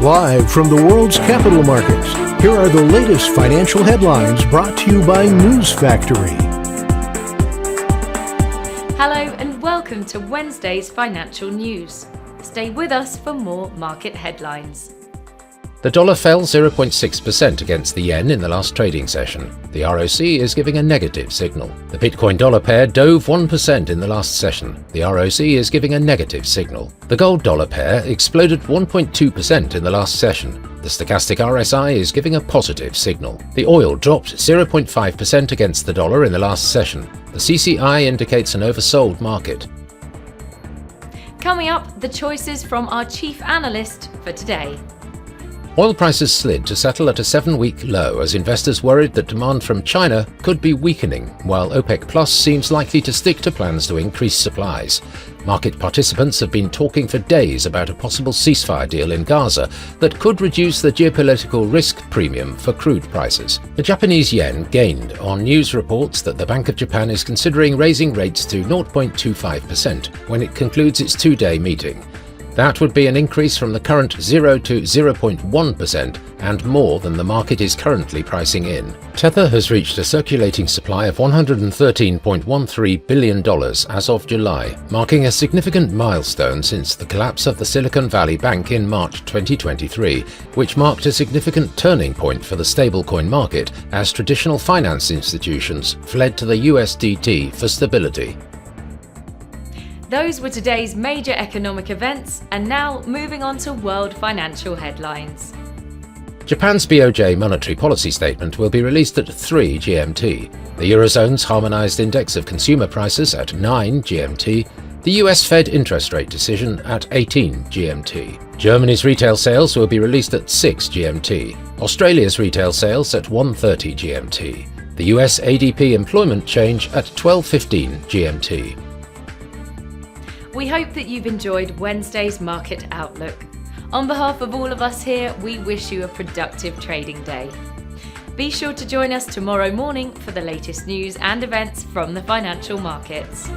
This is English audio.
Live from the world's capital markets, here are the latest financial headlines brought to you by News Factory. Hello and welcome to Wednesday's financial news. Stay with us for more market headlines. The dollar fell 0.6% against the yen in the last trading session. The ROC is giving a negative signal. The Bitcoin dollar pair dove 1% in the last session. The ROC is giving a negative signal. The gold dollar pair exploded 1.2% in the last session. The stochastic RSI is giving a positive signal. The oil dropped 0.5% against the dollar in the last session. The CCI indicates an oversold market. Coming up, the choices from our chief analyst for today. Oil prices slid to settle at a 7-week low as investors worried that demand from China could be weakening, while OPEC Plus seems likely to stick to plans to increase supplies. Market participants have been talking for days about a possible ceasefire deal in Gaza that could reduce the geopolitical risk premium for crude prices. The Japanese yen gained on news reports that the Bank of Japan is considering raising rates to 0.25% when it concludes its 2-day meeting. That would be an increase from the current 0 to 0.1% and more than the market is currently pricing in. Tether has reached a circulating supply of $113.13 billion as of July, marking a significant milestone since the collapse of the Silicon Valley Bank in March 2023, which marked a significant turning point for the stablecoin market as traditional finance institutions fled to the USDT for stability. Those were today's major economic events, and now moving on to world financial headlines. Japan's BOJ monetary policy statement will be released at 3 GMT, the Eurozone's harmonized index of consumer prices at 9 GMT, the US Fed interest rate decision at 18 GMT. Germany's retail sales will be released at 6 GMT, Australia's retail sales at 1:30 GMT, the US ADP employment change at 12:15 GMT. We hope that you've enjoyed Wednesday's market outlook. On behalf of all of us here, we wish you a productive trading day. Be sure to join us tomorrow morning for the latest news and events from the financial markets.